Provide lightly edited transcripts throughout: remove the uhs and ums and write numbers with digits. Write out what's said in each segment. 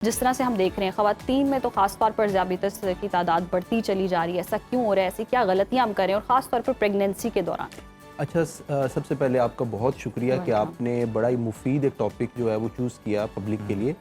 जिस तरह से हम देख रहे हैं ख़वातीन में तो ख़ास तौर पर ज़ियाबितस की तादाद बढ़ती चली जा रही है, ऐसा क्यों हो रहा है? ऐसी क्या गलतियाँ हम कर रहे हैं और ख़ास तौर पर प्रेगनेंसी के दौरान? अच्छा, सबसे पहले आपका बहुत शुक्रिया कि वेलकम। आपने बड़ा ही मुफीद एक टॉपिक जो है वो चूज़ किया पब्लिक के लिए।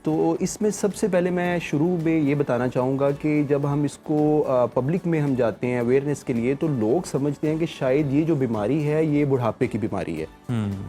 तो इसमें सबसे पहले मैं शुरू में ये बताना चाहूँगा कि जब हम इसको पब्लिक में हम जाते हैं अवेयरनेस के लिए, तो लोग समझते हैं कि शायद ये जो बीमारी है ये बुढ़ापे की बीमारी है।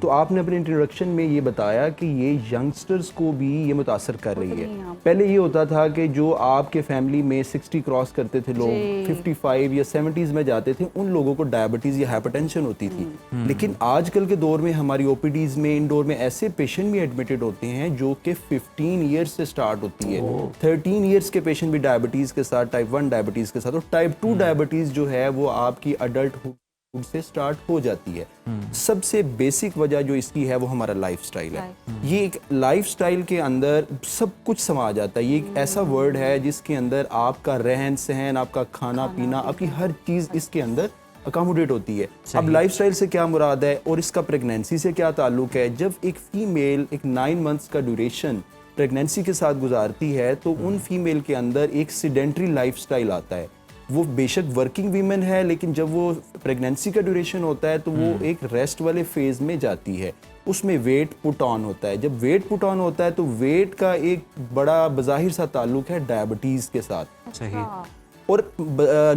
तो आपने अपने इंट्रोडक्शन में ये बताया कि ये यंगस्टर्स को भी ये मुतासर कर रही है। पहले ये होता था कि जो आपके फैमिली में 60 क्रॉस करते थे लोग, 55 या 70s में जाते थे, उन लोगों को डायबिटीज़ या हाइपरटेंशन होती थी। लेकिन आजकल के दौर में हमारी ओपीडीज़ में, इंडोर में ऐसे पेशेंट भी एडमिटेड होते हैं जो कि 15 ईयर्स से स्टार्ट होती है। 13 ईयर्स के पेशेंट भी डायबिटीज़ के साथ, टाइप 1 डायबिटीज़ के साथ, और टाइप 2 डायबिटीज़ जो है वो आपकी अडल्टहुड से स्टार्ट हो जाती है। सबसे बेसिक वजह जो इसकी है वो हमारा लाइफस्टाइल है। ये एक लाइफस्टाइल के अंदर सब कुछ समा जाता है। ये एक ऐसा वर्ड है जिसके अंदर आपका रहन सहन, आपका खाना पीना, आपकी हर चीज़ इसके अंदर अकोमोडेट होती है। अब लाइफस्टाइल से क्या मुराद है और इसका प्रेगनेंसी से क्या ताल्लुक है? जब एक फीमेल एक 9 मंथ्स का ड्यूरेशन प्रेगनेंसी के साथ गुजारती है तो उन फीमेल के अंदर एक सीडेंट्री लाइफस्टाइल आता है। वो बेशक वर्किंग वीमेन है, लेकिन जब वो प्रेगनेंसी का ड्यूरेशन होता है तो वो एक रेस्ट वाले फेज में जाती है। उसमें वेट पुट ऑन होता है। जब वेट पुट ऑन होता है तो वेट का एक बड़ा बज़ाहिर सा ताल्लुक है डायबिटीज़ के साथ। सही। और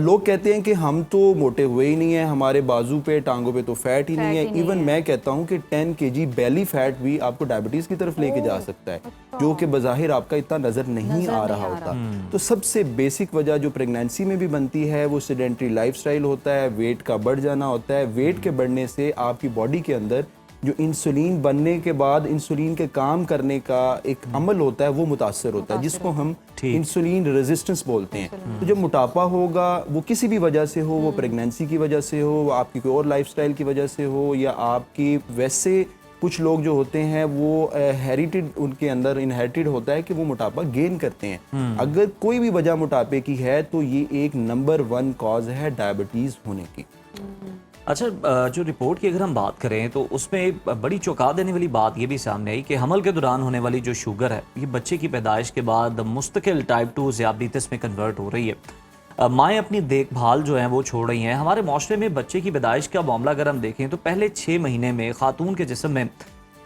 लोग कहते हैं कि हम तो मोटे हुए ही नहीं हैं, हमारे बाजू पे टांगों पे तो फैट ही नहीं है। इवन मैं कहता हूं कि 10 kg बेली फैट भी आपको डायबिटीज़ की तरफ लेके जा सकता है, जो कि बज़ाहिर आपका इतना नज़र नहीं आ रहा होता। तो सबसे बेसिक वजह जो प्रेगनेंसी में भी बनती है वो सीडेंट्री लाइफस्टाइल होता है, वेट का बढ़ जाना होता है। वेट के बढ़ने से आपकी बॉडी के अंदर जो इंसुलिन बनने के बाद इंसुलिन के काम करने का एक अमल होता है वो मुतासर होता है, जिसको हम इंसुलिन रेजिस्टेंस बोलते हैं। तो जब मोटापा होगा वो किसी भी वजह से हो, वो प्रेगनेंसी की वजह से हो, वो आपकी कोई और लाइफस्टाइल की वजह से हो, या आपकी वैसे कुछ लोग जो होते हैं वो हेरिटेड, उनके अंदर इनहेरिटेड होता है कि वो मोटापा गेन करते हैं। अगर कोई भी वजह मोटापे की है तो ये एक नंबर 1 कॉज है डायबिटीज़ होने की। अच्छा, जो रिपोर्ट की अगर हम बात करें तो उसमें बड़ी चौंका देने वाली बात ये भी सामने आई कि हमल के दौरान होने वाली जो शुगर है ये बच्चे की पैदाइश के बाद मुस्तकिल टाइप 2 ज़ियाबितस में कन्वर्ट हो रही है। माएँ अपनी देखभाल जो है वो छोड़ रही हैं। हमारे माशरे में बच्चे की पैदाइश का मामला अगर हम देखें तो पहले 6 महीने में खातून के जिस्म में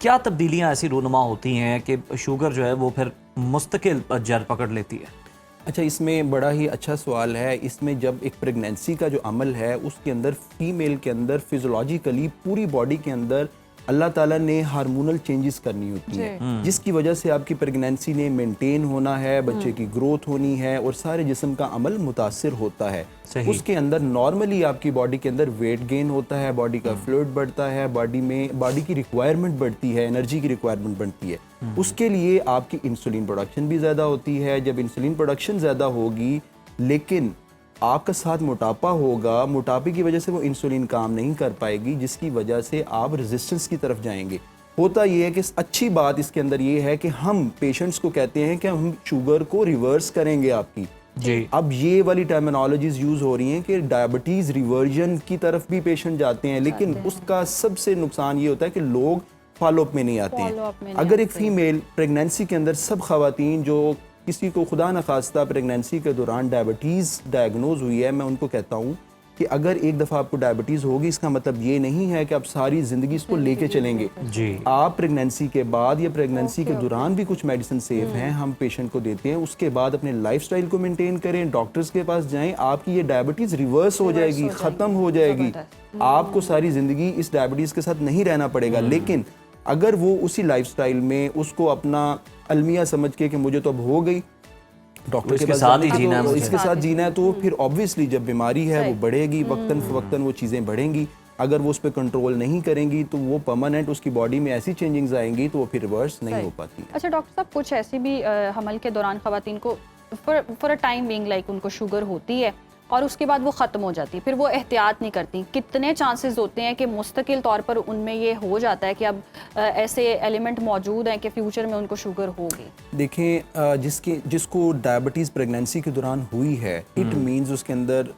क्या तब्दीलियाँ ऐसी रूनुमा होती हैं कि शुगर जो है वो फिर मुस्तकिल जड़ पकड़ लेती है? अच्छा, इसमें बड़ा ही अच्छा सवाल है। इसमें जब एक प्रेगनेंसी का जो अमल है उसके अंदर फीमेल के अंदर फिजियोलॉजिकली पूरी बॉडी के अंदर अल्लाह ताला ने हार्मोनल चेंजेस करनी होती है, जिसकी वजह से आपकी प्रेगनेंसी ने मेंटेन होना है, बच्चे की ग्रोथ होनी है और सारे जिस्म का अमल मुतासिर होता है। उसके अंदर नॉर्मली आपकी बॉडी के अंदर वेट गेन होता है, बॉडी का फ्लूइड बढ़ता है, बॉडी की रिक्वायरमेंट बढ़ती है, एनर्जी की रिक्वायरमेंट बढ़ती है। उसके लिए आपकी इंसुलिन प्रोडक्शन भी ज़्यादा होती है। जब इंसुलिन प्रोडक्शन ज़्यादा होगी लेकिन आपका साथ मोटापा होगा, मोटापे की वजह से वो इंसुलिन काम नहीं कर पाएगी, जिसकी वजह से आप रेजिस्टेंस की तरफ जाएंगे। होता ये है कि अच्छी बात इसके अंदर ये है कि हम पेशेंट्स को कहते हैं कि हम शुगर को रिवर्स करेंगे आपकी जी। अब ये वाली टर्मिनोलॉजीज यूज़ हो रही हैं कि डायबिटीज़ रिवर्जन की तरफ भी पेशेंट जाते हैं, लेकिन उसका सबसे नुकसान ये होता है कि लोग फॉलोअप में नहीं आते हैं। अगर एक फीमेल प्रेगनेंसी के अंदर, सब खवातीन जो किसी को खुदा न खास्ता प्रेगनेंसी के दौरान डायबिटीज़ डायग्नोज हुई है, मैं उनको कहता हूँ कि अगर एक दफ़ा आपको डायबिटीज़ होगी इसका मतलब ये नहीं है कि आप सारी ज़िंदगी इसको लेके चलेंगे जी। आप प्रेगनेंसी के बाद या प्रेगनेंसी के दौरान भी कुछ मेडिसिन सेफ हैं, हम पेशेंट को देते हैं। उसके बाद अपने लाइफस्टाइल को मेंटेन करें, डॉक्टर्स के पास जाएं, आपकी ये डायबिटीज़ रिवर्स हो जाएगी, ख़त्म हो जाएगी। आपको सारी ज़िंदगी इस डायबिटीज़ के साथ नहीं रहना पड़ेगा। लेकिन अगर वो उसी लाइफस्टाइल में उसको अपना अलमिया समझ के कि मुझे तो अब हो गई, डॉक्टर के साथ ही जीना है, इसके साथ जीना है, तो फिर ऑब्वियसली जब बीमारी है वो बढ़ेगी, वक्तन फवक्तन वो चीज़ें बढ़ेंगी। अगर वो उस पर कंट्रोल नहीं करेंगी तो वो परमानेंट उसकी बॉडी में ऐसी चेंजिंग्स आएंगी तो वो फिर रिवर्स नहीं हो पाती। अच्छा डॉक्टर साहब, कुछ ऐसी भी हमल के दौरान खवातीन को for a time being like उनको शुगर होती है और उसके बाद वो ख़त्म हो जाती है, फिर वो एहतियात नहीं करती, कितने चांसेस होते हैं कि मुस्तकिल तौर पर उनमें ये हो जाता है कि अब ऐसे एलिमेंट मौजूद हैं कि फ्यूचर में उनको शुगर होगी? देखें, जिसको डायबिटीज़ प्रेगनेंसी के दौरान हुई है, इट मीन्स उसके अंदर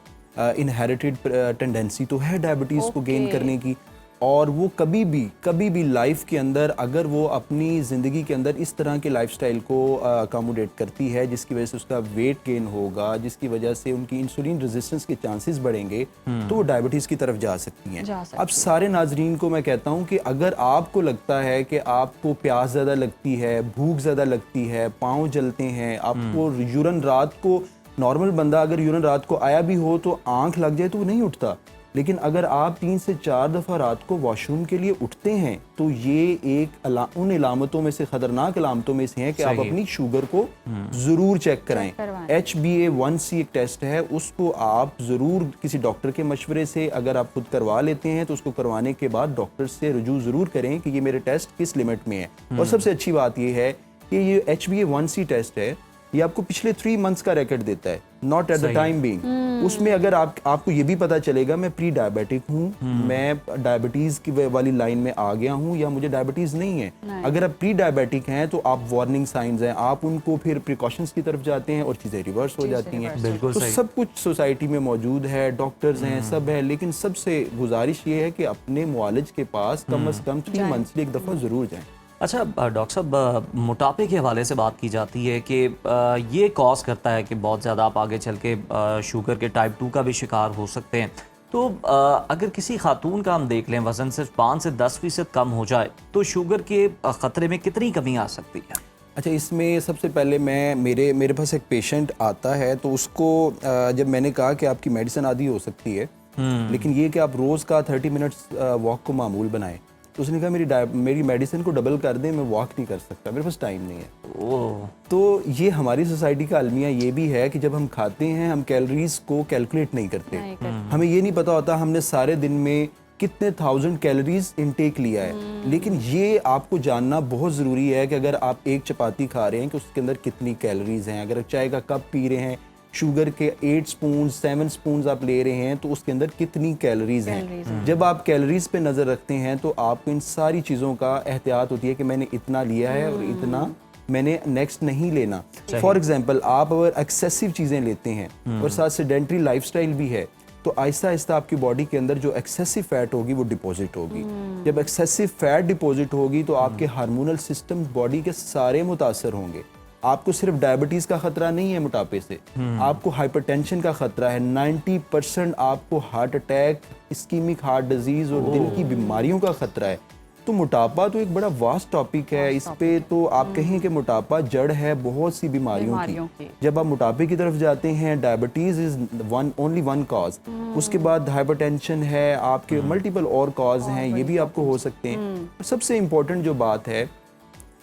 इनहेरिटेड टेंडेंसी तो है डायबिटीज़ को गेन करने की। और वो कभी भी लाइफ के अंदर अगर वो अपनी ज़िंदगी के अंदर इस तरह के लाइफस्टाइल को अकोमोडेट करती है जिसकी वजह से उसका वेट गेन होगा, जिसकी वजह से उनकी इंसुलिन रेजिस्टेंस के चांसेस बढ़ेंगे, तो वो डायबिटीज़ की तरफ जा सकती हैं। अब सारे नाजरीन को मैं कहता हूँ कि अगर आपको लगता है कि आपको प्यास ज़्यादा लगती है, भूख ज़्यादा लगती है, पाँव जलते हैं, आपको यूरन रात को, नॉर्मल बंदा अगर यूरन रात को आया भी हो तो आँख लग जाए तो वो नहीं उठता, लेकिन अगर आप 3 से 4 दफ़ा रात को वॉशरूम के लिए उठते हैं तो ये एक उन इलामतों में से, ख़तरनाक इलामतों में से है कि आप अपनी शुगर को ज़रूर चेक कराएं। HbA1c एक टेस्ट है, उसको आप ज़रूर किसी डॉक्टर के मशवरे से, अगर आप खुद करवा लेते हैं तो उसको करवाने के बाद डॉक्टर से रुजू ज़रूर करें कि ये मेरे टेस्ट किस लिमिट में है। और सबसे अच्छी बात ये है कि ये HbA1c टेस्ट है, ये आपको पिछले 3 मंथ्स का रिकॉर्ड देता है, not at the time being. उसमें अगर आपको ये भी पता चलेगा मैं प्री डायबिटिक हूँ, मैं डायबिटीज़ की वाली लाइन में आ गया हूँ या मुझे डायबिटीज़ नहीं है। अगर आप प्री डायबिटिक हैं तो आप वार्निंग साइंस हैं, आप उनको फिर प्रिकॉशंस की तरफ जाते हैं और चीज़ें रिवर्स हो जाती हैं। बिल्कुल तो सही। सब कुछ सोसाइटी में मौजूद है, डॉक्टर्स हैं, सब है, लेकिन सबसे गुजारिश ये है कि अपने मुआलिज के पास कम अज़ कम 3 मंथ्स एक दफ़ा ज़रूर जाएँ। अच्छा डॉक्टर साहब, मोटापे के हवाले से बात की जाती है कि ये कॉज करता है कि बहुत ज़्यादा आप आगे चल के शुगर के टाइप 2 का भी शिकार हो सकते हैं। तो अगर किसी खातून का हम देख लें वज़न सिर्फ 5 से 10% कम हो जाए तो शुगर के ख़तरे में कितनी कमी आ सकती है? अच्छा, इसमें सबसे पहले मेरे पास एक पेशेंट आता है तो उसको जब मैंने कहा कि आपकी मेडिसिन आधी हो सकती है, लेकिन ये कि आप रोज़ का 30 मिनट्स वॉक को मामूल बनाएं, तो उसने कहा मेरी मेडिसिन को डबल कर दें, मैं वॉक नहीं कर सकता, मेरे पास टाइम नहीं है। ओह, तो ये हमारी सोसाइटी का अलमिया ये भी है कि जब हम खाते हैं हम कैलोरीज को कैलकुलेट नहीं करते। हमें ये नहीं पता होता हमने सारे दिन में कितने 1000 कैलोरीज इनटेक लिया है। लेकिन ये आपको जानना बहुत ज़रूरी है कि अगर आप एक चपाती खा रहे हैं कि उसके अंदर कितनी कैलोरीज हैं, अगर चाय का कप पी रहे हैं, शुगर के 8 स्पून 7 स्पून आप ले रहे हैं तो उसके अंदर कितनी कैलोरीज हैं। जब आप कैलोरीज पे नज़र रखते हैं तो आपको इन सारी चीज़ों का एहतियात होती है कि मैंने इतना लिया है और इतना मैंने नेक्स्ट नहीं लेना। फॉर एग्जांपल, आप अगर एक्सेसिव चीज़ें लेते हैं और साथ सेडेंट्री लाइफस्टाइल भी है तो आहिस्ता आहिस्ता आपकी बॉडी के अंदर जो एक्सेसिव फैट होगी वो डिपॉजिट होगी। जब एक्सेसिव फैट डिपॉजिट होगी तो आपके हार्मोनल सिस्टम बॉडी के सारे मुतासर होंगे। आपको सिर्फ डायबिटीज़ का ख़तरा नहीं है मोटापे से, आपको हाइपरटेंशन का ख़तरा है, 90% आपको heart attack, ischaemic heart disease और दिल की बीमारियों का ख़तरा है। तो मोटापा तो एक बड़ा वास्ट टॉपिक है, इस पे तो आप कहें कि मोटापा जड़ है बहुत सी बीमारियों की। जब आप मोटापे की तरफ जाते हैं, diabetes is only one cause, उसके बाद हाइपरटेंशन है, आपके मल्टीपल और कॉज हैं, ये भी आपको हो सकते हैं। सबसे इम्पोर्टेंट जो बात है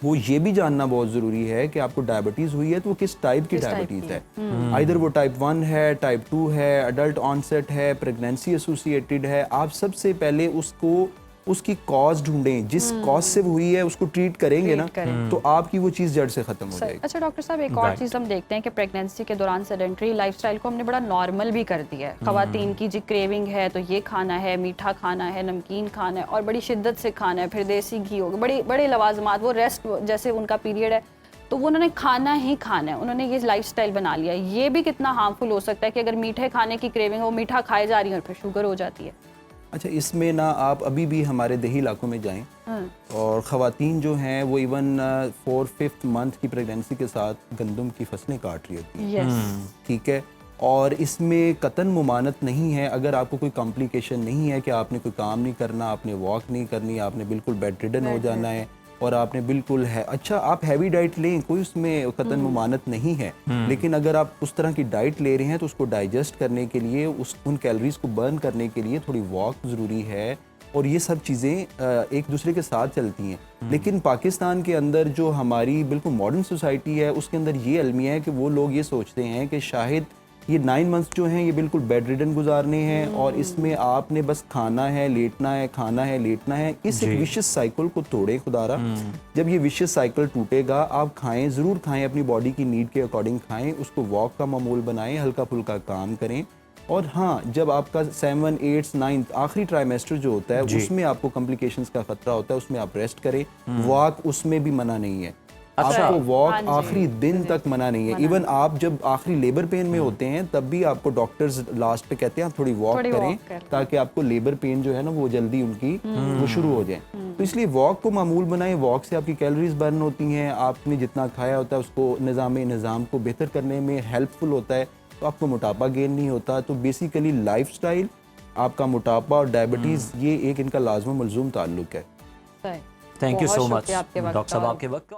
वो ये भी जानना बहुत ज़रूरी है कि आपको डायबिटीज़ हुई है तो वो किस टाइप की डायबिटीज़ है। आइदर वो टाइप 1 है, टाइप 2 है, अडल्ट ऑनसेट है, प्रेगनेंसी एसोसिएटेड है। आप सबसे पहले उसकी कॉज ढूंढें, जिस कॉज से वो हुई है उसको ट्रीट करेंगे ना तो आपकी वो चीज़ जड़ से ख़त्म हो जाएगी। अच्छा डॉक्टर साहब, एक और चीज़ हम देखते हैं कि प्रेगनेंसी के दौरान सेडेंटरी लाइफस्टाइल को हमने बड़ा नॉर्मल भी कर दिया है। ख़वातीन की जी क्रेविंग है तो ये खाना है, मीठा खाना है, नमकीन खाना है और बड़ी शिद्दत से खाना है, फिर देसी घी हो गया, बड़े लवाजमात, वो रेस्ट जैसे उनका पीरियड है तो वो उन्होंने खाना ही खाना है, उन्होंने ये लाइफस्टाइल बना लिया है। ये भी कितना हार्मफुल हो सकता है कि अगर मीठे खाने की क्रेविंग हो, मीठा खाए जा रही है और फिर शुगर हो जाती है। अच्छा, इसमें ना आप अभी भी हमारे देही इलाकों में जाएं और ख़वातीन जो हैं वो इवन 4-5 मंथ की प्रेगनेंसी के साथ गंदम की फसलें काट रही होती हैं। ठीक है, और इसमें कतन मुमानत नहीं है अगर आपको कोई कॉम्प्लिकेशन नहीं है कि आपने कोई काम नहीं करना, आपने वॉक नहीं करनी, आपने बिल्कुल बेड रिडन हो जाना है और आपने बिल्कुल है अच्छा आप हैवी डाइट लें, कोई उसमें कतन मुमानत नहीं है। लेकिन अगर आप उस तरह की डाइट ले रहे हैं तो उसको डाइजेस्ट करने के लिए, उन कैलोरीज को बर्न करने के लिए थोड़ी वॉक ज़रूरी है और ये सब चीज़ें एक दूसरे के साथ चलती हैं। लेकिन पाकिस्तान के अंदर जो हमारी बिल्कुल मॉडर्न सोसाइटी है उसके अंदर ये अलमिया है कि वो लोग ये सोचते हैं कि शायद ये 9 मंथ्स जो हैं ये बिल्कुल बेड रिडन गुजारने हैं और इसमें आपने बस खाना है, लेटना है, खाना है, लेटना है। इस एक विशियस साइकिल को तोड़े खुदारा। जब ये विशियस साइकिल टूटेगा, आप खाएं, ज़रूर खाएं, अपनी बॉडी की नीड के अकॉर्डिंग खाएं, उसको वॉक का मामूल बनाएं, हल्का फुल्का काम करें। और हाँ, जब आपका 7, 8, 9 आखिरी ट्राइमेस्टर जो होता है उसमें आपको कॉम्प्लिकेशंस का खतरा होता है, उसमें आप रेस्ट करें। वॉक उसमें भी मना नहीं है, अच्छा। आपको वॉक हाँ जी। आखिरी दिन तक मना नहीं है। इवन आप जब आखिरी लेबर पेन में होते हैं तब भी आपको डॉक्टर्स लास्ट पे कहते हैं आप थोड़ी वॉक थोड़ी करें walk करें। ताकि आपको लेबर पेन जो है ना वो जल्दी उनकी वो शुरू हो जाए। तो इसलिए वॉक को मामूल बनाएं। वॉक से आपकी कैलोरीज बर्न होती हैं, आपने जितना खाया होता है उसको निज़ाम को बेहतर करने में हेल्पफुल होता है, तो आपको मोटापा गेन नहीं होता। तो बेसिकली लाइफस्टाइल, आपका मोटापा और डायबिटीज़ ये एक इनका लाजम मलजूम ताल्लुक है। सही। थैंक यू बहुत सो मच शुक्रिया आपके वक्त डॉक्टर साहब, का। आपके वक्त का।